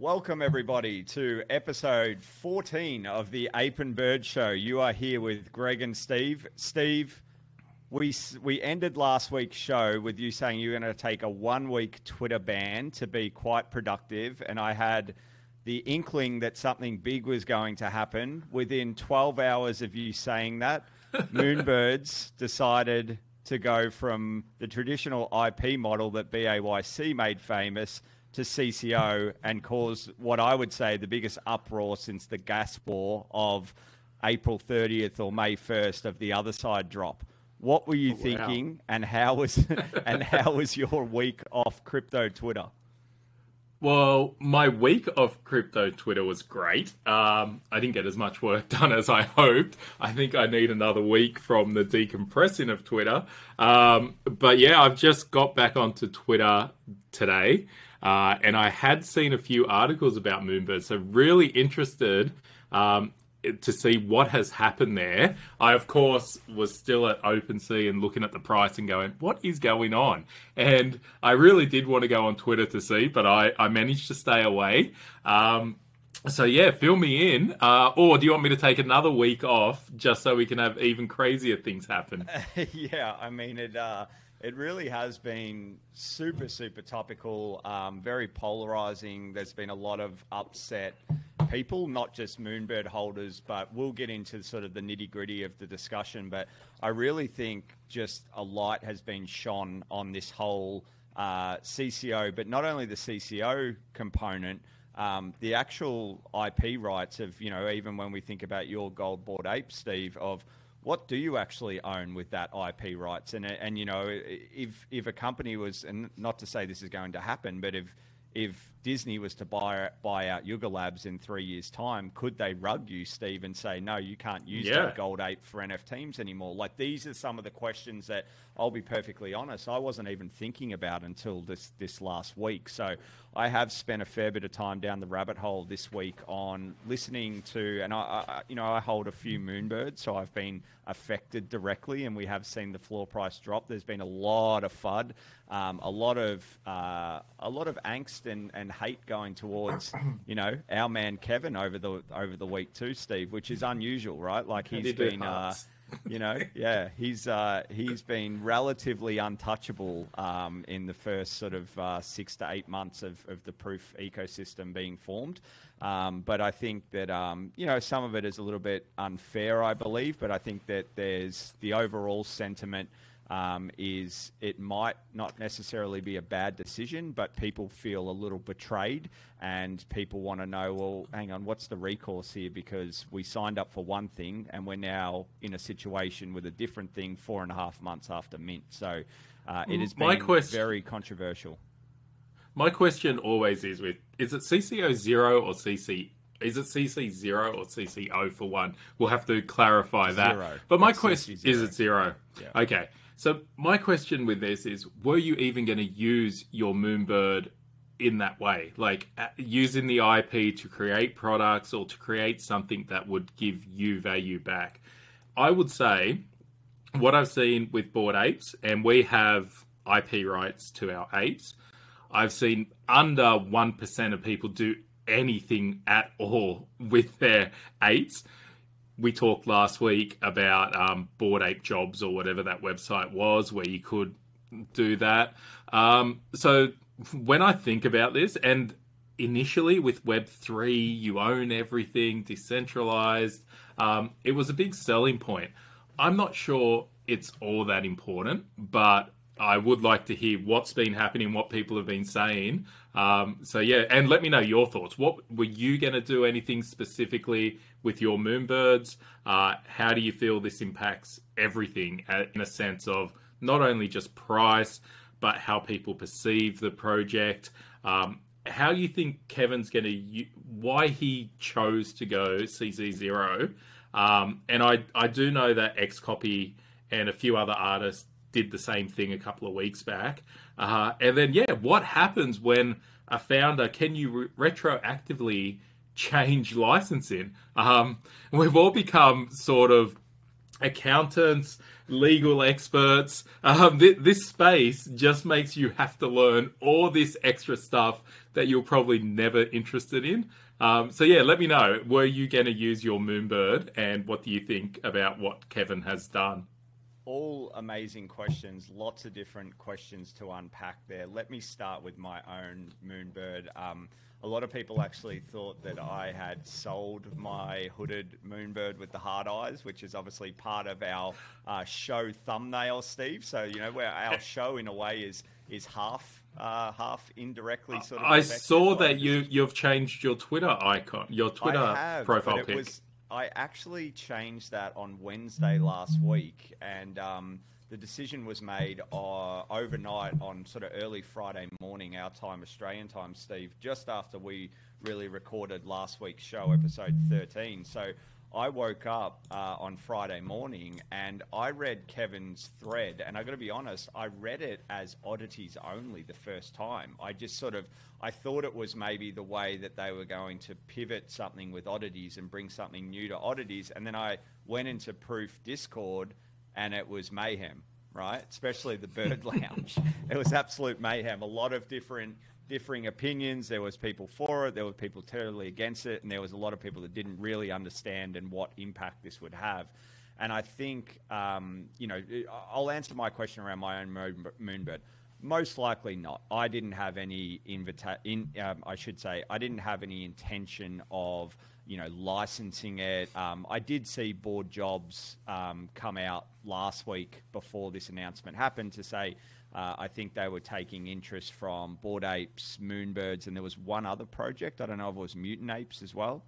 Welcome, everybody, to episode 14 of the Ape and Bird Show. You are here with Greg and Steve. Steve, we ended last week's show with you saying you were going to take a 1-week Twitter ban to be quite productive, and I had the inkling that something big was going to happen. Within 12 hours of you saying that, Moonbirds decided to go from the traditional IP model that BAYC made famous to CC0 and cause what I would say the biggest uproar since the gas war of April 30th or May 1st of the other side drop. What were you thinking, and how was your week off crypto Twitter? Well, my week of crypto Twitter was great. I didn't get as much work done as I hoped. I think I need another week from the decompressing of Twitter. But yeah, I've just got back onto Twitter today. And I had seen a few articles about Moonbirds, so really interested to see what has happened there. I, of course, was still at Opensea and looking at the price and going, what is going on? And I really did want to go on Twitter to see, but I managed to stay away. So yeah, fill me in. Or do you want me to take another week off just so we can have even crazier things happen? Yeah, I mean, it really has been super, super topical, very polarizing. There's been a lot of upset people, not just Moonbird holders, but we'll get into sort of the nitty gritty of the discussion. But I really think just a light has been shone on this whole CCO, but not only the CCO component, the actual IP rights of, even when we think about your gold board ape, Steve, of what do you actually own with that IP rights? And if a company was, and not to say this is going to happen, but if Disney was to buy out Yuga Labs in 3 years' time, could they rug you, Steve, and say, no, you can't use that gold ape for NFTs anymore? Like, these are some of the questions that, I'll be perfectly honest, I wasn't even thinking about until this last week. So I have spent a fair bit of time down the rabbit hole this week on listening to, and I hold a few Moonbirds, so I've been affected directly, and we have seen the floor price drop. There's been a lot of FUD, a lot of angst and hate going towards, our man Kevin over the week too, Steve, which is unusual, right? Like he's been, he's been relatively untouchable in the first sort of 6 to 8 months of the proof ecosystem being formed. But I think that, some of it is a little bit unfair, I believe, but I think that there's the overall sentiment is it might not necessarily be a bad decision, but people feel a little betrayed and people want to know, well, hang on, what's the recourse here? Because we signed up for one thing and we're now in a situation with a different thing 4.5 months after mint. So it has been very controversial. My question always is is it CC0 or CC? Is it CC0 or CC0 for one? We'll have to clarify that. Zero. But my question is it 0? Yeah. Okay. So my question with this is, were you even going to use your Moonbird in that way? Like using the IP to create products or to create something that would give you value back? I would say what I've seen with Bored Apes, and we have IP rights to our apes, I've seen under 1% of people do anything at all with their apes. We talked last week about Bored Ape Jobs or whatever that website was where you could do that. So when I think about this, and initially with Web3, you own everything, decentralized, it was a big selling point. I'm not sure it's all that important, but I would like to hear what's been happening, what people have been saying. So yeah, and let me know your thoughts. What were you going to do anything specifically with your Moonbirds? How do you feel this impacts everything in a sense of not only just price, but how people perceive the project? How do you think Kevin's going to, why he chose to go CC0? And I do know that Xcopy and a few other artists did the same thing a couple of weeks back. And then, what happens when a founder, can you retroactively change licensing? We've all become sort of accountants, legal experts. This space just makes you have to learn all this extra stuff that you're probably never interested in. So yeah, let me know. Were you going to use your Moonbird, and what do you think about what Kevin has done? All amazing questions, lots of different questions to unpack there. Let me start with my own Moonbird. A lot of people actually thought that I had sold my hooded Moonbird with the hard eyes, which is obviously part of our show thumbnail, Steve. So, you know, where our show in a way is half indirectly sort of. I saw that you've changed your Twitter icon, your Twitter profile pic. I actually changed that on Wednesday last week, and the decision was made overnight on sort of early Friday morning, our time, Australian time, Steve, just after we really recorded last week's show, episode 13. So I woke up on Friday morning and I read Kevin's thread, and I got to be honest, I read it as oddities only the first time. I thought it was maybe the way that they were going to pivot something with oddities and bring something new to oddities, and then I went into Proof Discord and it was mayhem, right? Especially the Bird Lounge. It was absolute mayhem. A lot of differing opinions. There was people for it, there were people totally against it, and there was a lot of people that didn't really understand and what impact this would have. And I think, I'll answer my question around my own Moonbird. Most likely not. I didn't have any I didn't have any intention of, licensing it. I did see Board Jobs come out last week before this announcement happened to say, I think they were taking interest from Bored Apes, Moonbirds, and there was one other project. I don't know if it was Mutant Apes as well.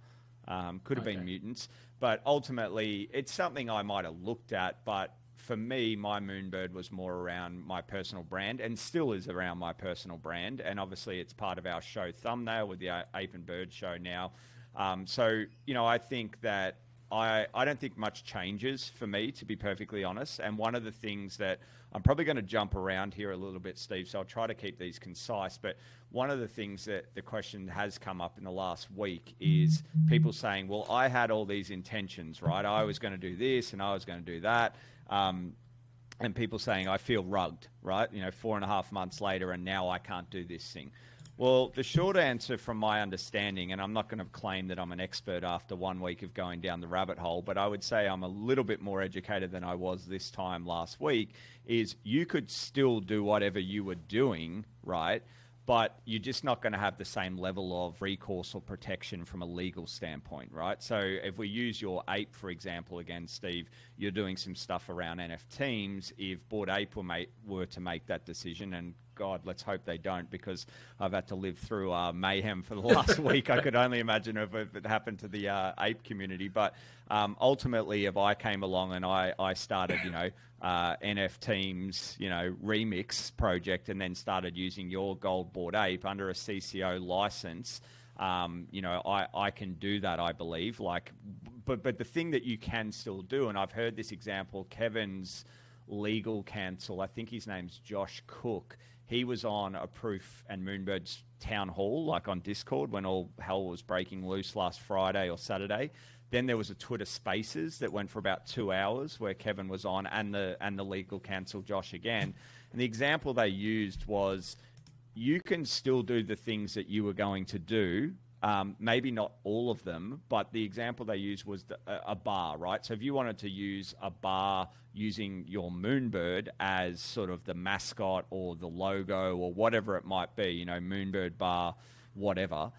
Could have been Mutants. But ultimately, it's something I might have looked at. But for me, my Moonbird was more around my personal brand, and still is around my personal brand. And obviously, it's part of our show thumbnail with the Ape and Bird show now. I think that I don't think much changes for me, to be perfectly honest. And one of the things that I'm probably going to jump around here a little bit, Steve, so I'll try to keep these concise. But one of the things that the question has come up in the last week is people saying, well, I had all these intentions, right? I was going to do this and I was going to do that. And people saying, I feel rugged, right? 4.5 months later, and now I can't do this thing. Well, the short answer from my understanding, and I'm not going to claim that I'm an expert after 1 week of going down the rabbit hole, but I would say I'm a little bit more educated than I was this time last week, is you could still do whatever you were doing, right? But you're just not going to have the same level of recourse or protection from a legal standpoint, right? So if we use your ape, for example, again, Steve, you're doing some stuff around NFTs. If Bored Ape were to make that decision, and God, let's hope they don't, because I've had to live through mayhem for the last week. I could only imagine if it happened to the ape community. But ultimately, if I came along and I started, NFTs, remix project, and then started using your gold Bored Ape under a CC0 license, I can do that, I believe. But the thing that you can still do, and I've heard this example, Kevin's legal counsel, I think his name's Josh Cook. He was on a Proof and Moonbirds town hall, on Discord, when all hell was breaking loose last Friday or Saturday. Then there was a Twitter Spaces that went for about 2 hours where Kevin was on, and the legal counsel, Josh, again. And the example they used was, you can still do the things that you were going to do, maybe not all of them, but the example they used was a bar, right? So if you wanted to use a bar using your Moonbird as sort of the mascot or the logo or whatever it might be, Moonbird bar, whatever,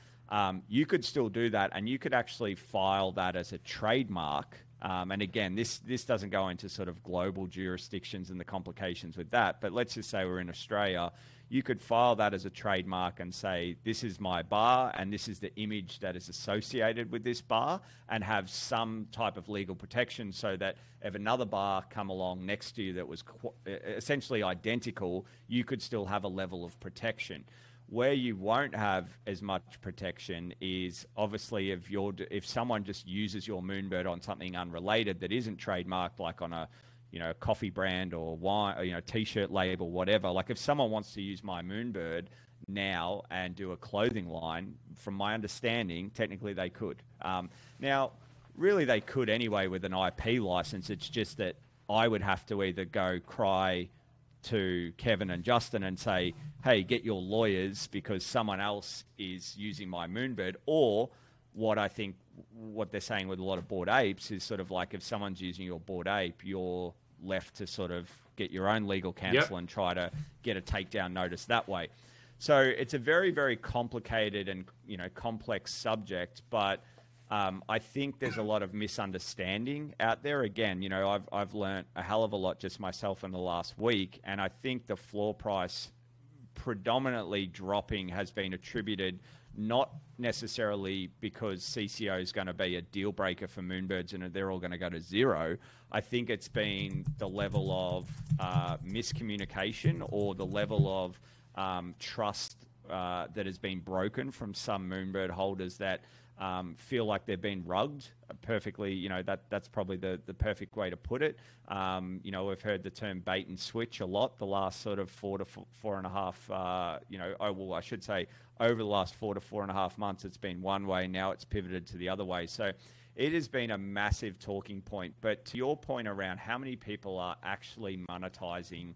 you could still do that, and you could actually file that as a trademark. And again, this doesn't go into sort of global jurisdictions and the complications with that, but let's just say we're in Australia. You could file that as a trademark and say, this is my bar and this is the image that is associated with this bar, and have some type of legal protection so that if another bar come along next to you that was essentially identical, you could still have a level of protection. Where you won't have as much protection is obviously if someone just uses your Moonbird on something unrelated that isn't trademarked, like on a coffee brand or wine, or, t-shirt label, whatever. Like if someone wants to use my Moonbird now and do a clothing line, from my understanding, technically they could. Now, really they could anyway with an IP license. It's just that I would have to either go cry to Kevin and Justin and say, hey, get your lawyers because someone else is using my Moonbird, or what I think what they're saying with a lot of Bored Apes is sort of like if someone's using your Bored Ape, you're left to sort of get your own legal counsel and try to get a takedown notice that way. So it's a very, very complicated and, complex subject, but I think there's a lot of misunderstanding out there. Again, I've learned a hell of a lot just myself in the last week, and I think the floor price predominantly dropping has been attributed not necessarily because CCO is going to be a deal breaker for Moonbirds and they're all going to go to zero. I think it's been the level of miscommunication or the level of trust that has been broken from some Moonbird holders that feel like they've been rugged perfectly. That's probably the perfect way to put it. We've heard the term bait and switch a lot the last sort of 4 to 4.5, I should say over the last 4 to 4.5 months, it's been one way. Now it's pivoted to the other way. So it has been a massive talking point. But to your point around how many people are actually monetizing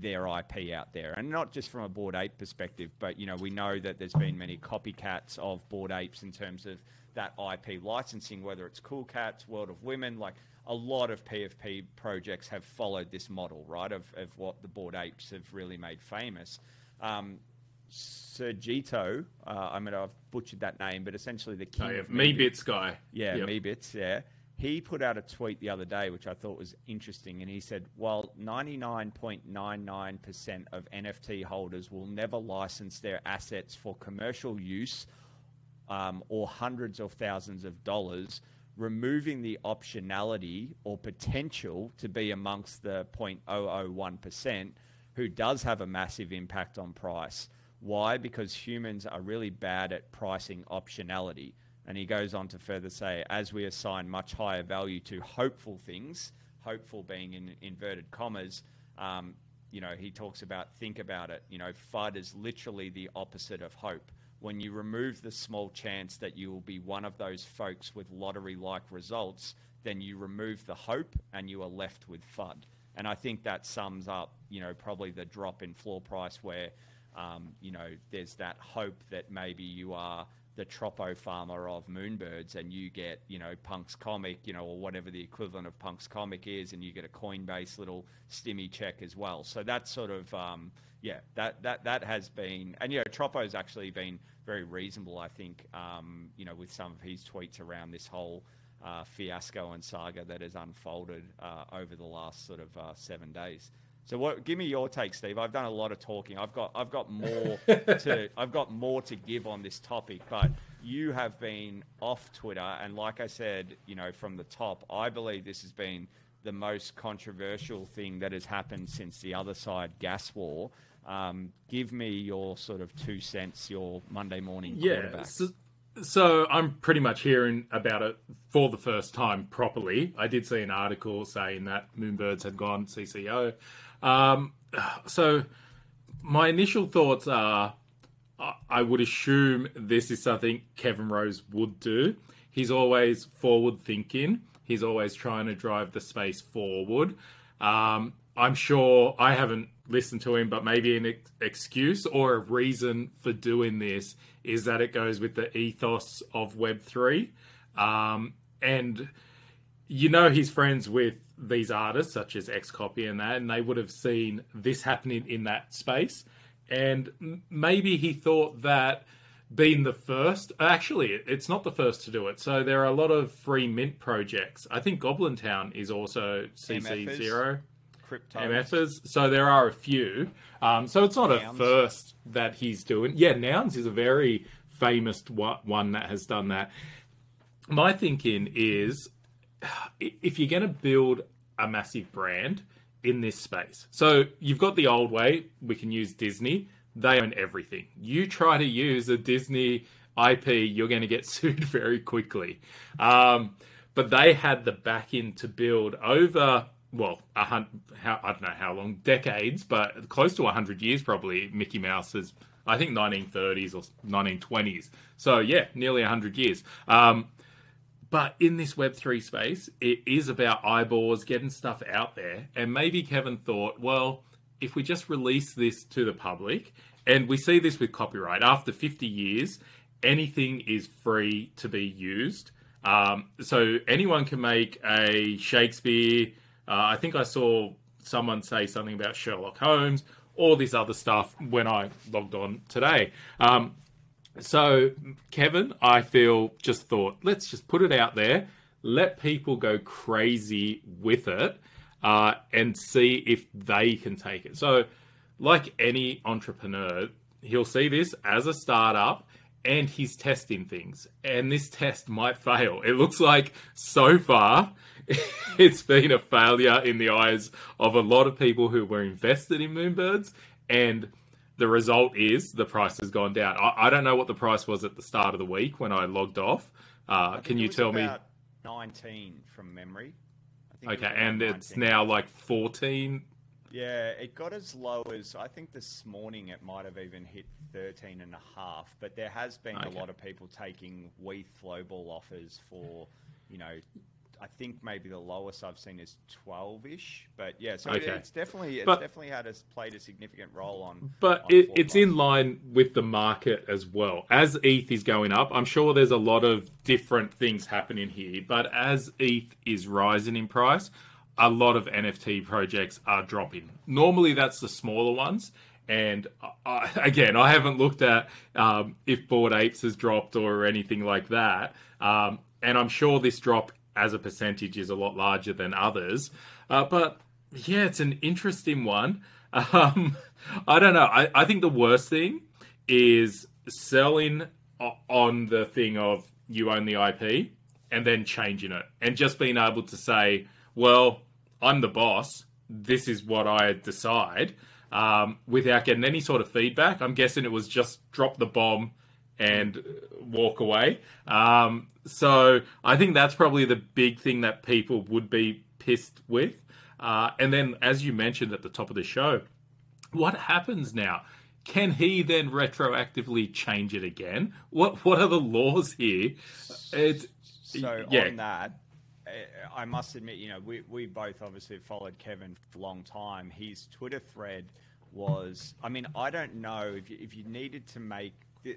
their IP out there, and not just from a Bored Ape perspective, but we know that there's been many copycats of Bored Apes in terms of that IP licensing, whether it's Cool Cats, World of Women, like a lot of PFP projects have followed this model, right, of what the Bored Apes have really made famous. Sergito, I've butchered that name, but essentially the king of Meebits guy. Yeah, Meebits, yeah. He put out a tweet the other day, which I thought was interesting, and he said, while 99.99% of NFT holders will never license their assets for commercial use or hundreds of thousands of dollars, removing the optionality or potential to be amongst the 0.001% who does have a massive impact on price. Why? Because humans are really bad at pricing optionality. And he goes on to further say, as we assign much higher value to hopeful things, hopeful being in inverted commas, he talks about, think about it, FUD is literally the opposite of hope. When you remove the small chance that you will be one of those folks with lottery-like results, then you remove the hope and you are left with FUD. And I think that sums up, probably the drop in floor price where, there's that hope that maybe you are the Troppo farmer of Moonbirds and you get, Punk's comic, or whatever the equivalent of Punk's comic is, and you get a Coinbase little stimmy check as well. So that's sort of, that has been, and, Troppo's actually been very reasonable, I think, with some of his tweets around this whole fiasco and saga that has unfolded over the last sort of 7 days. So give me your take, Steve. I've done a lot of talking. I've got more to give on this topic, but you have been off Twitter, and like I said, from the top, I believe this has been the most controversial thing that has happened since the other side gas war. Give me your sort of 2 cents, your Monday morning quarterback. So I'm pretty much hearing about it for the first time properly. I did see an article saying that Moonbirds had gone CCO. So my initial thoughts are, I would assume this is something Kevin Rose would do. He's always forward thinking. He's always trying to drive the space forward. I'm sure, I haven't listened to him, but maybe an excuse or a reason for doing this is that it goes with the ethos of Web3. And he's friends with these artists such as Xcopy and they would have seen this happening in that space. And maybe he thought that being the first, actually, it's not the first to do it. So there are a lot of free mint projects. I think Goblin Town is also CC0. MFers. So there are a few. So it's not Nouns. A first that he's doing. Yeah, Nouns is a very famous one that has done that. My thinking is, if you're going to build a massive brand in this space, so you've got the old way, we can use Disney. They own everything. You try to use a Disney IP, you're going to get sued very quickly. But they had the backing to build over... Well, I don't know how long, decades, but close to 100 years probably. Mickey Mouse is, I think, 1930s or 1920s. So, yeah, nearly 100 years. But But in this Web3 space, it is about eyeballs, getting stuff out there. And maybe Kevin thought, well, if we just release this to the public, and we see this with copyright, after 50 years, anything is free to be used. So anyone can make a Shakespeare. I think I saw someone say something about Sherlock Holmes, all this other stuff when I logged on today. So Kevin, I feel, just thought, let's just put it out there, let people go crazy with it, and see if they can take it. So like any entrepreneur, he'll see this as a startup and he's testing things, and this test might fail. It looks like so far it's been a failure in the eyes of a lot of people who were invested in Moonbirds, and the result is the price has gone down. I don't know what the price was at the start of the week when I logged off. Can you tell me? 19 from memory. Okay, and it's now like 14. Yeah, it got as low as, I think this morning it might have even hit 13 and a half, but there has been a lot of people taking WETH Flowball offers for, you know, I think maybe the lowest I've seen is 12-ish, but yeah, so it's definitely played a significant role on. But it's in line with the market as well. As ETH is going up, I'm sure there's a lot of different things happening here, but as ETH is rising in price, a lot of NFT projects are dropping. Normally that's the smaller ones. And again, I haven't looked at if Bored Apes has dropped or anything like that. And I'm sure this drop as a percentage is a lot larger than others. But yeah, it's an interesting one. I don't know. I think the worst thing is selling on the thing of you own the IP and then changing it and just being able to say, well, I'm the boss. This is what I decide, without getting any sort of feedback. I'm guessing it was just drop the bomb and walk away. So I think that's probably the big thing that people would be pissed with. And then, as you mentioned at the top of the show, what happens now? Can he then retroactively change it again? What are the laws here? On that, I must admit, you know, we both obviously followed Kevin for a long time. His Twitter thread was, I mean, I don't know if you needed to make,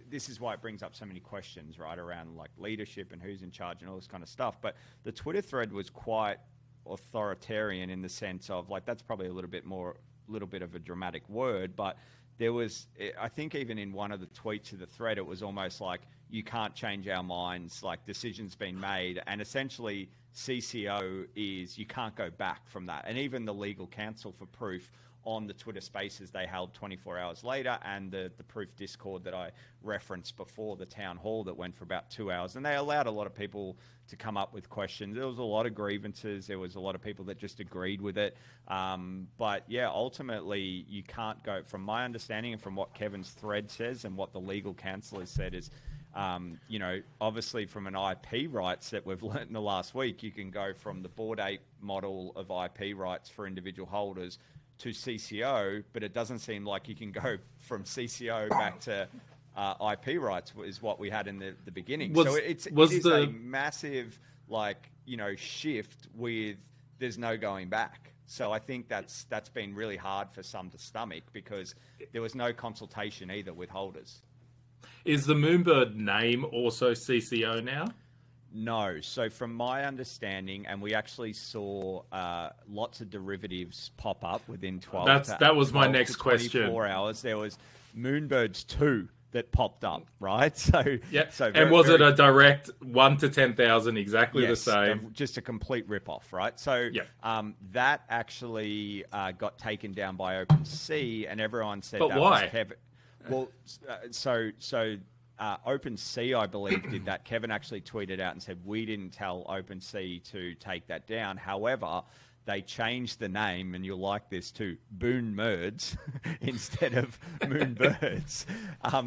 this is why it brings up so many questions, right, around like leadership and who's in charge and all this kind of stuff. But the Twitter thread was quite authoritarian in the sense of, like, that's probably a little bit of a dramatic word, but there was, I think even in one of the tweets of the thread, it was almost like, you can't change our minds, like decisions been made. And essentially CC0 is, you can't go back from that. And even the legal counsel for Proof on the Twitter Spaces they held 24 hours later, and the Proof Discord that I referenced before, the town hall that went for about 2 hours, and they allowed a lot of people to come up with questions. There was a lot of grievances. There was a lot of people that just agreed with it. But yeah, ultimately you can't go, from my understanding and from what Kevin's thread says and what the legal counsel has said is, you know, obviously from an IP rights that we've learned in the last week, you can go from the Bored Ape model of IP rights for individual holders to CC0, but it doesn't seem like you can go from CC0 back to IP rights, is what we had in the beginning. So it is a massive, like, you know, shift with, there's no going back. So I think that's been really hard for some to stomach, because there was no consultation either with holders. Is the Moonbird name also CC0 now? No. So from my understanding, and we actually saw lots of derivatives pop up within 12 that was my next question. 24 hours. There was Moonbirds 2 that popped up, right? So yeah. So and was it a direct 1 to 10,000, exactly the same? Just a complete rip-off, right? So that actually got taken down by Opensea, and everyone said, but that why? was Kevin. Well, Opensea, I believe, did that. Kevin actually tweeted out and said, we didn't tell Opensea to take that down. However, they changed the name, and you'll like this too, Moonbirds instead of Moonbirds,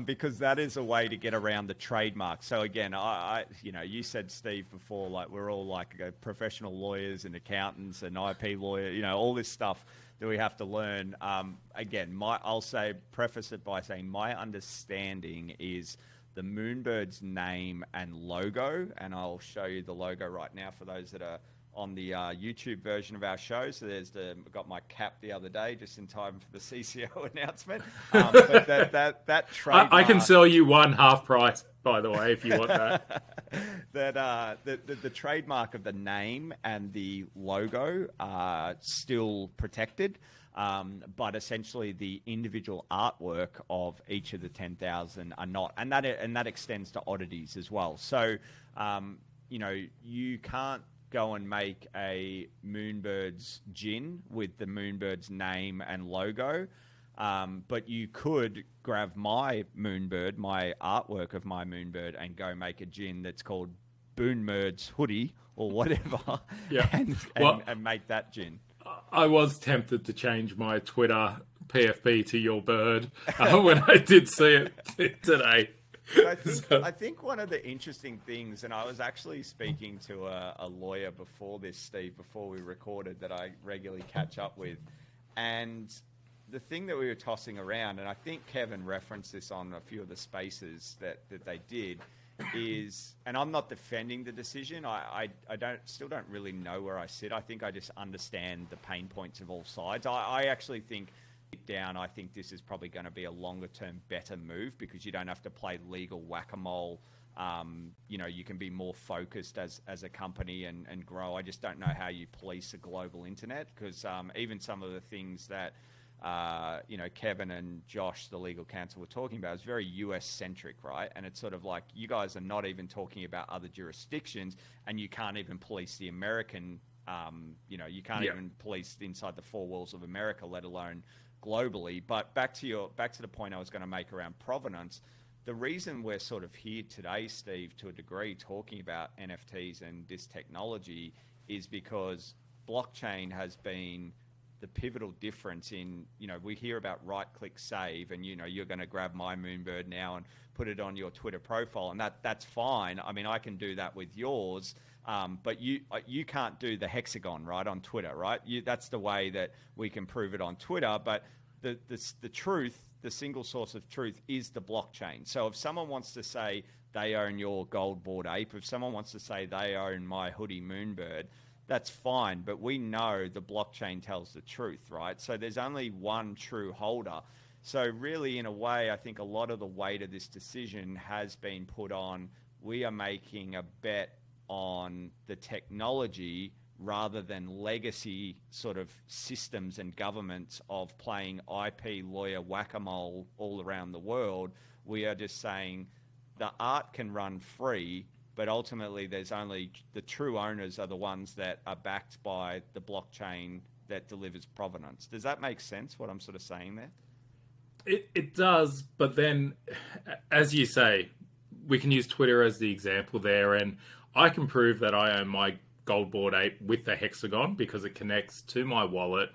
because that is a way to get around the trademark. So again, I you know, you said, Steve, before, like, we're all like professional lawyers and accountants and IP lawyer, you know, all this stuff that we have to learn. Again, I'll preface it by saying my understanding is the Moonbirds name and logo, and I'll show you the logo right now for those that are on the YouTube version of our show. So I got my cap the other day just in time for the CC0 announcement. But that trademark, I can sell you one half price, by the way, if you want that. The trademark of the name and the logo are still protected. But essentially the individual artwork of each of the 10,000 are not, and that extends to oddities as well. So, you can't go and make a Moonbirds gin with the Moonbirds name and logo, but you could grab my Moonbird, my artwork of my Moonbird, and go make a gin that's called Moonbirds Hoodie or whatever, and make that gin. I was tempted to change my Twitter PFP to your bird when I did see it today. I think one of the interesting things, and I was actually speaking to a lawyer before this, Steve, before we recorded, that I regularly catch up with, and the thing that we were tossing around, and I think Kevin referenced this on a few of the spaces that they did, is, and I'm not defending the decision. I still don't really know where I sit. I think I just understand the pain points of all sides. I actually think down, I think this is probably going to be a longer term better move, because you don't have to play legal whack-a-mole. You can be more focused as a company and grow. I just don't know how you police a global internet, because even some of the things that Kevin and Josh, the legal counsel, were talking about is very US centric, right? And it's sort of like, you guys are not even talking about other jurisdictions, and you can't even police the American, you can't even police inside the four walls of America, let alone globally. But back to the point I was going to make around provenance. The reason we're sort of here today, Steve, to a degree, talking about NFTs and this technology is because blockchain has been the pivotal difference in, we hear about right-click save, and, you're going to grab my Moonbird now and put it on your Twitter profile, and that's fine. I mean, I can do that with yours, but you can't do the hexagon, right, on Twitter, right? That's the way that we can prove it on Twitter, but the truth, the single source of truth, is the blockchain. So if someone wants to say they own your gold bored ape, if someone wants to say they own my hoodie Moonbird, that's fine, but we know the blockchain tells the truth, right? So there's only one true holder. So really, in a way, I think a lot of the weight of this decision has been put on, we are making a bet on the technology rather than legacy sort of systems and governments of playing IP lawyer whack-a-mole all around the world. We are just saying the art can run free, but ultimately there's only the true owners are the ones that are backed by the blockchain that delivers provenance. Does that make sense, what I'm sort of saying there? It does, but then, as you say, we can use Twitter as the example there, and I can prove that I own my gold bored ape with the hexagon because it connects to my wallet.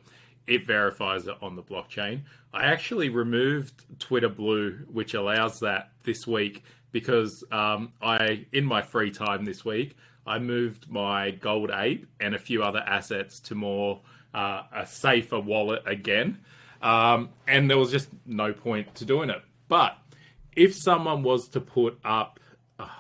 It verifies it on the blockchain. I actually removed Twitter Blue, which allows that this week, because in my free time this week, I moved my gold ape and a few other assets to more a safer wallet again. And there was just no point to doing it. But if someone was to put up,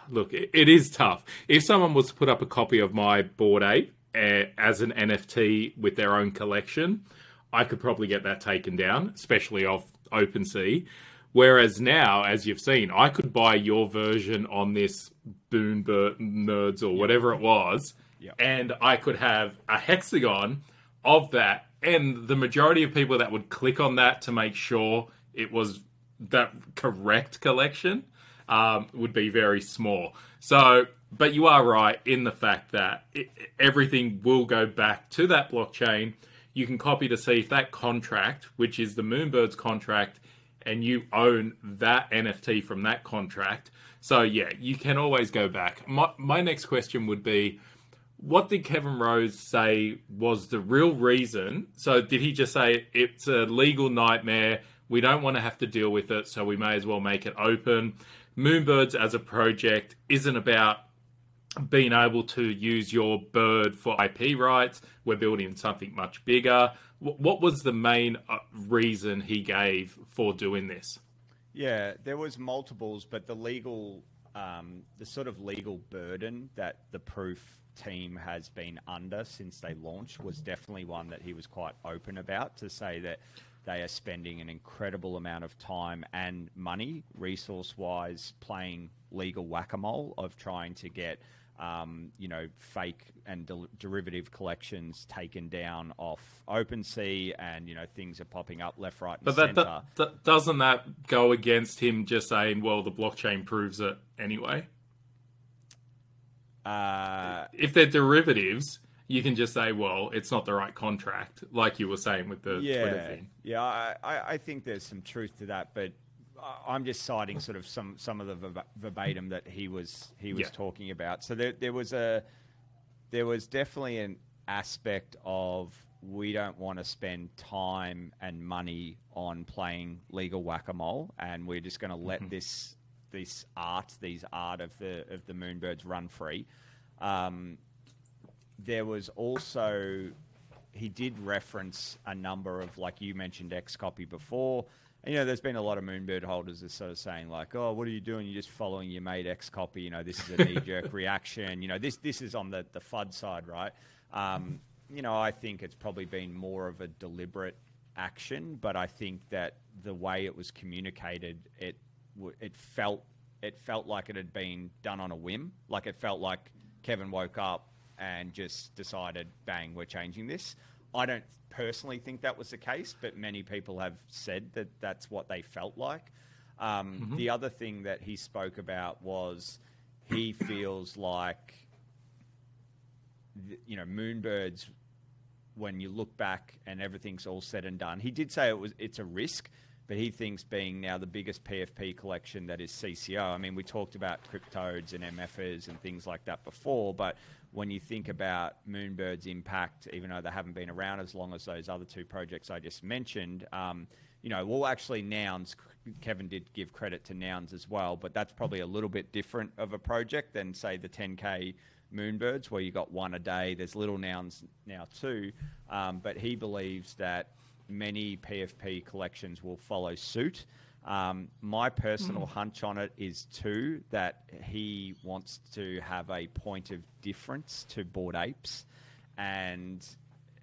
look, it is tough. If someone was to put up a copy of my bored ape as an NFT with their own collection, I could probably get that taken down, especially off Opensea. Whereas now, as you've seen, I could buy your version on this Moonbird Nerds or whatever it was, and I could have a hexagon of that. And the majority of people that would click on that to make sure it was that correct collection would be very small. So, but you are right in the fact that everything will go back to that blockchain. You can copy to see if that contract, which is the Moonbirds contract, and you own that NFT from that contract. So yeah, you can always go back. My next question would be, what did Kevin Rose say was the real reason? So did he just say it's a legal nightmare, we don't want to have to deal with it, so we may as well make it open? Moonbirds as a project isn't about being able to use your bird for IP rights. We're building something much bigger. What was the main reason he gave for doing this? Yeah, there was multiples, but the sort of legal burden that the Proof team has been under since they launched was definitely one that he was quite open about, to say that they are spending an incredible amount of time and money, resource-wise, playing legal whack-a-mole of trying to get, fake and derivative collections taken down off Opensea, and, things are popping up left, right, and centre. But doesn't that go against him just saying, well, the blockchain proves it anyway? If they're derivatives, you can just say, well, it's not the right contract, like you were saying with the Twitter thing. Yeah, I think there's some truth to that, but I'm just citing sort of some of the verbatim that he was talking about. So there was definitely an aspect of, we don't want to spend time and money on playing legal whack-a-mole, and we're just going to let this art of the Moonbirds run free. There was also, he did reference a number of, like you mentioned, Xcopy before. And, there's been a lot of Moonbird holders that sort of saying like, oh, what are you doing? You're just following your mate Xcopy. This is a knee-jerk reaction. This is on the FUD side, right? I think it's probably been more of a deliberate action, but I think that the way it was communicated, it felt like it had been done on a whim. Like, it felt like Kevin woke up and just decided, bang, we're changing this. I don't personally think that was the case, but many people have said that that's what they felt like. The other thing that he spoke about was, he feels like, Moonbirds, when you look back and everything's all said and done, he did say it's a risk, but he thinks being now the biggest PFP collection that is CC0. I mean, we talked about cryptodes and MFers and things like that before, but when you think about Moonbird's impact, even though they haven't been around as long as those other two projects I just mentioned, well, actually Nouns, Kevin did give credit to Nouns as well, but that's probably a little bit different of a project than, say, the 10K Moonbirds, where you got one a day. There's little Nouns now too, but he believes that many PFP collections will follow suit. My personal hunch on it is too that he wants to have a point of difference to Bored Apes, and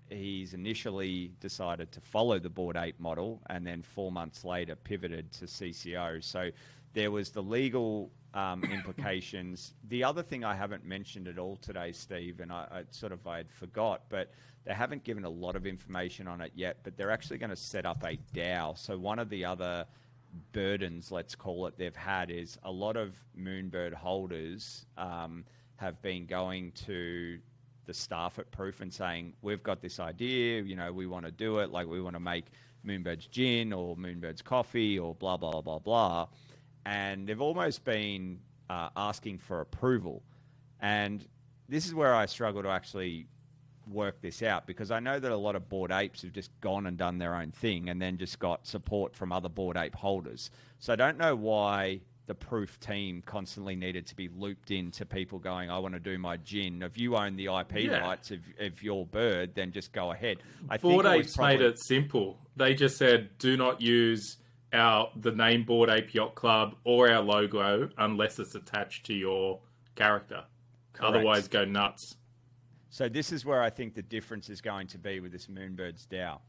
he's initially decided to follow the Bored Ape model, and then 4 months later pivoted to CC0. So there was the legal implications. The other thing I haven't mentioned at all today, Steve, and I had forgot, but they haven't given a lot of information on it yet, but they're actually going to set up a DAO. So one of the other burdens, let's call it, they've had is a lot of Moonbird holders have been going to the staff at Proof and saying, we've got this idea, we want to do it, like we want to make Moonbird's gin or Moonbird's coffee or blah, blah, blah, blah. And they've almost been asking for approval. And this is where I struggle to actually work this out, because I know that a lot of Bored Apes have just gone and done their own thing and then just got support from other Bored Ape holders. So I don't know why the Proof team constantly needed to be looped into people going, I want to do my gin. If you own the IP rights of your bird, then just go ahead. Bored Apes made it simple. They just said, do not use the name Bored Ape Yacht Club or our logo unless it's attached to your character. Correct. Otherwise, go nuts. So this is where I think the difference is going to be with this Moonbirds DAO.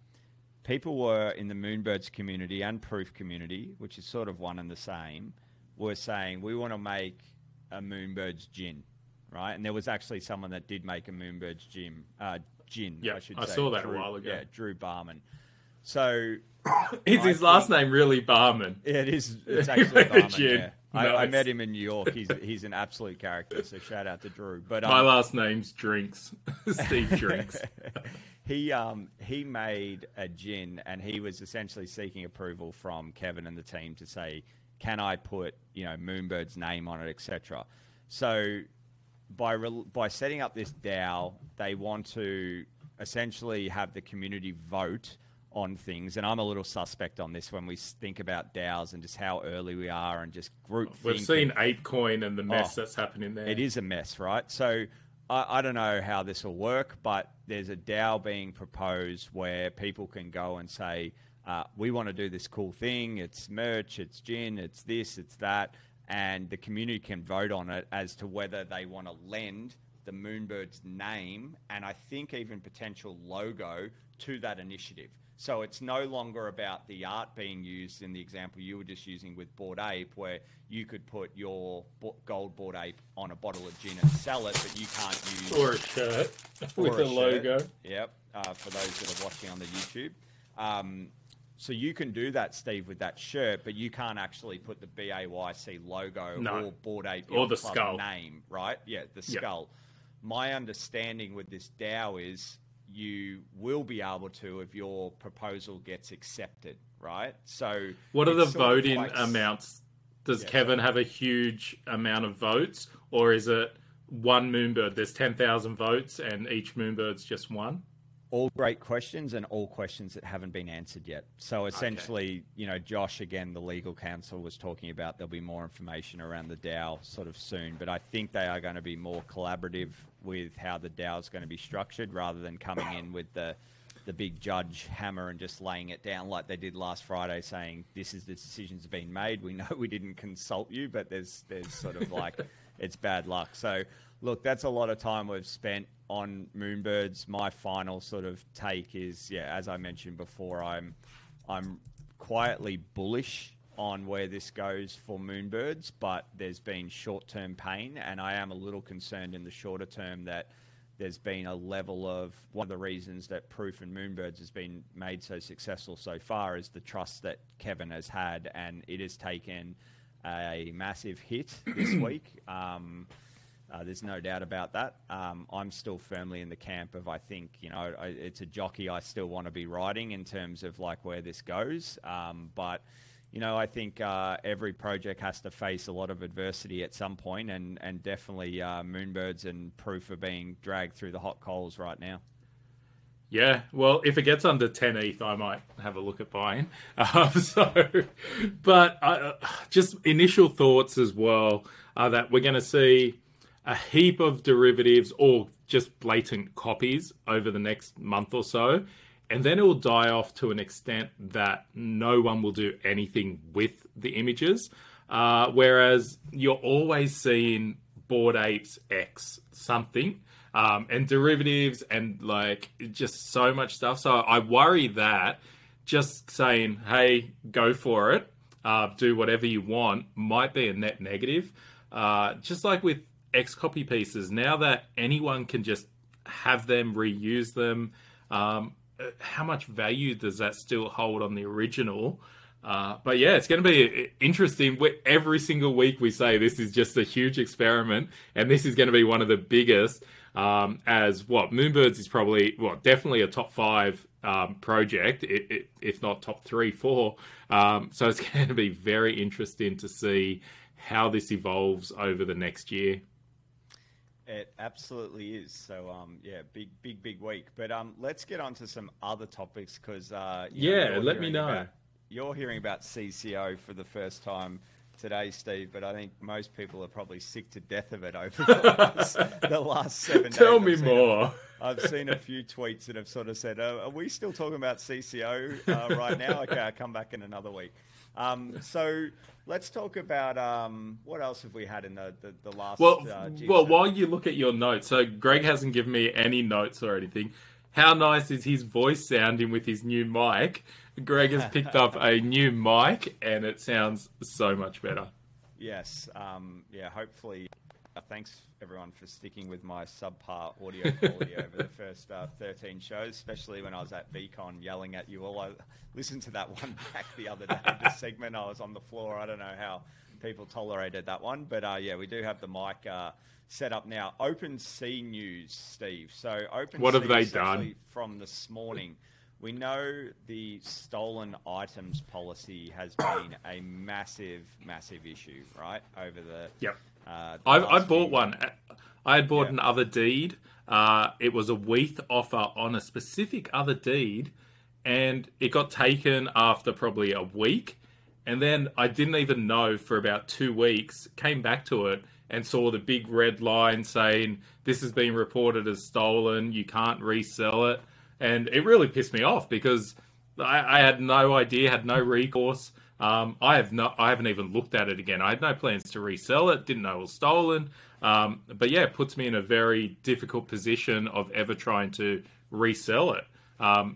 People were in the Moonbirds community and Proof community, which is sort of one and the same, were saying, we want to make a Moonbirds gin, right? And there was actually someone that did make a Moonbirds gin, yeah, I should say. I saw that a while ago. Yeah, Drew Barman. So is his last name really Barman? Yeah, it is. It's actually Barman. Yeah. Nice. I met him in New York. He's an absolute character. So shout out to Drew. But my last name's Drinks. Steve Drinks. He made a gin, and he was essentially seeking approval from Kevin and the team to say, can I put Moonbird's name on it, etc. So by setting up this DAO, they want to essentially have the community vote on things, and I'm a little suspect on this when we think about DAOs and just how early we are and just group. We've seen ApeCoin and the mess that's happening there. It is a mess, right? So I don't know how this will work, but there's a DAO being proposed where people can go and say, we want to do this cool thing. It's merch, it's gin, it's this, it's that. And the community can vote on it as to whether they want to lend the Moonbirds name and I think even potential logo to that initiative. So it's no longer about the art being used in the example you were just using with Bored Ape, where you could put your gold Bored Ape on a bottle of gin and sell it, but you can't use... Or a shirt with a logo. Yep, for those that are watching on the YouTube. So you can do that, Steve, with that shirt, but you can't actually put the BAYC logo or Bored Ape or the skull name, right? Yeah, the skull. My understanding with this DAO is you will be able to if your proposal gets accepted, right? So what are the voting amounts? Does Kevin have a huge amount of votes, or is it one Moonbird? There's 10,000 votes and each Moonbird's just one? All great questions and all questions that haven't been answered yet. So essentially, you know, Josh, again, the legal counsel was talking about there'll be more information around the DAO sort of soon, but I think they are going to be more collaborative with how the DAO is going to be structured rather than coming in with the big judge hammer and just laying it down like they did last Friday saying, this is the decision's been made. We know we didn't consult you, but there's sort of like, it's bad luck. So look, that's a lot of time we've spent on Moonbirds. My final sort of take is, as I mentioned before, I'm quietly bullish on where this goes for Moonbirds, but there's been short-term pain, and I am a little concerned in the shorter term that there's been a level of, one of the reasons that Proof and Moonbirds has been made so successful so far is the trust that Kevin has had, and it has taken a massive hit this week. There's no doubt about that. I'm still firmly in the camp of, I think, you know, it's a jockey I still want to be riding in terms of like where this goes. But, you know, I think every project has to face a lot of adversity at some point, and definitely Moonbirds and Proof are being dragged through the hot coals right now. Yeah, well, if it gets under 10 ETH, I might have a look at buying. But just initial thoughts as well are that we're going to see a heap of derivatives or just blatant copies over the next month or so. And then it will die off to an extent that no one will do anything with the images. Whereas you're always seeing Bored Apes X something. And derivatives and like just so much stuff. So I worry that just saying, hey, go for it, do whatever you want, might be a net negative. Just like with X copy pieces, now that anyone can just have them, reuse them, how much value does that still hold on the original? But yeah, it's going to be interesting. Every single week we say this is just a huge experiment, and this is going to be one of the biggest. As what Moonbirds is probably, definitely a top 5 project, if not top 3, 4. So it's going to be very interesting to see how this evolves over the next year. It absolutely is. So, big week. But let's get on to some other topics because let me know. You're hearing about CC0 for the first time today, Steve, but I think most people are probably sick to death of it over the last 7 days. Tell me more. I've seen a few tweets that have sort of said, are we still talking about CC0 right now? Okay, I'll come back in another week. So let's talk about what else have we had in the last... Well, while you look at your notes, so Greg hasn't given me any notes or anything. How nice is his voice sounding with his new mic? Greg has picked up a new mic, and it sounds so much better. Yes. Hopefully. Thanks, everyone, for sticking with my subpar audio quality over the first 13 shows, especially when I was at VCon yelling at you all. I listened to that one back the other day, the segment. I was on the floor. I don't know how people tolerated that one. But, we do have the mic set up now. Opensea news, Steve. So Opensea, what have they done? From this morning, we know the stolen items policy has been a massive issue, right? Over the... Yep. I bought one. I had bought an other deed. It was a WETH offer on a specific other deed, and it got taken after probably a week. And then I didn't even know for about 2 weeks, came back to it and saw the big red line saying, this has been reported as stolen, you can't resell it. And it really pissed me off because I had no idea, had no recourse. I haven't even looked at it again. I had no plans to resell it. Didn't know it was stolen. But yeah, it puts me in a very difficult position of ever trying to resell it.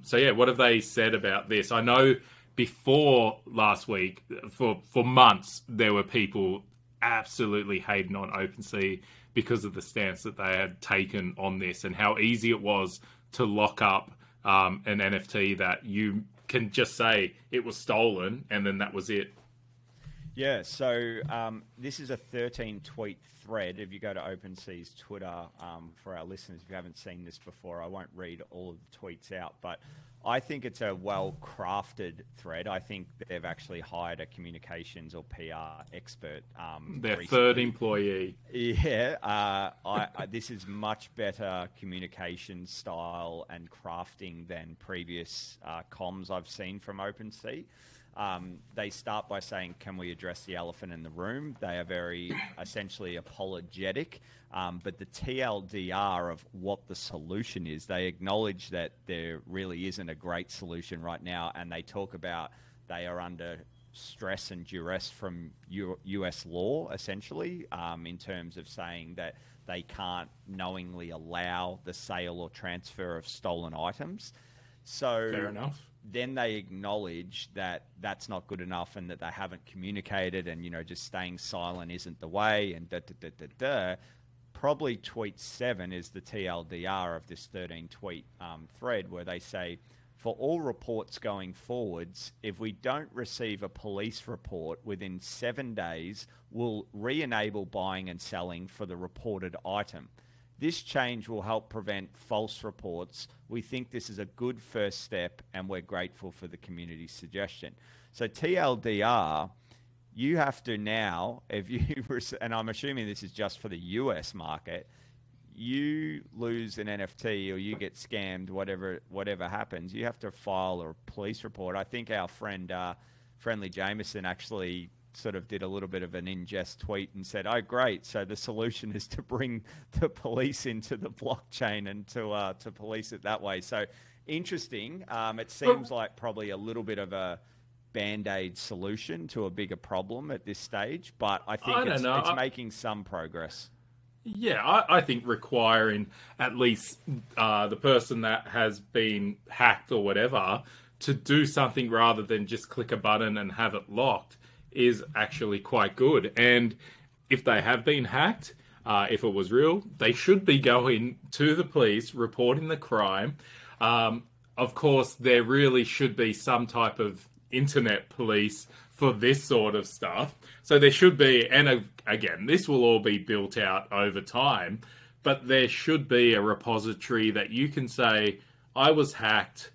So yeah, what have they said about this? I know before last week, for months, there were people absolutely hating on Opensea because of the stance that they had taken on this and how easy it was to lock up an NFT that you can just say it was stolen and then that was it. Yeah, so this is a 13-tweet thread. If you go to Opensea's Twitter, for our listeners, if you haven't seen this before, I won't read all of the tweets out, but I think it's a well-crafted thread. I think they've actually hired a communications or PR expert. Their recently. third employee. Yeah, this is much better communication style and crafting than previous comms I've seen from Opensea. They start by saying, can we address the elephant in the room? They are very essentially apologetic, but the TLDR of what the solution is, they acknowledge that there really isn't a great solution right now, and they talk about they are under stress and duress from US law, essentially, in terms of saying that they can't knowingly allow the sale or transfer of stolen items. So fair enough. Then they acknowledge that that's not good enough and that they haven't communicated, and, you know, just staying silent isn't the way, and Probably tweet 7 is the TLDR of this 13-tweet thread, where they say, for all reports going forwards, if we don't receive a police report within 7 days, we'll re-enable buying and selling for the reported item. This change will help prevent false reports. We think this is a good first step, and we're grateful for the community's suggestion. So TLDR, you have to now, if you, and I'm assuming this is just for the US market, you lose an NFT or you get scammed, whatever happens, you have to file a police report. I think our friend, Friendly Jameson, actually sort of did a little bit of an ingest tweet and said, oh, great, so the solution is to bring the police into the blockchain and to police it that way. So interesting. It seems like probably a little bit of a Band-Aid solution to a bigger problem at this stage, but I think it's making some progress. Yeah, I think requiring at least the person that has been hacked or whatever to do something rather than just click a button and have it locked is actually quite good. And if they have been hacked, if it was real, they should be going to the police, reporting the crime. Of course, there really should be some type of internet police for this sort of stuff. So there should be, and again, this will all be built out over time, but there should be a repository that you can say, I was hacked,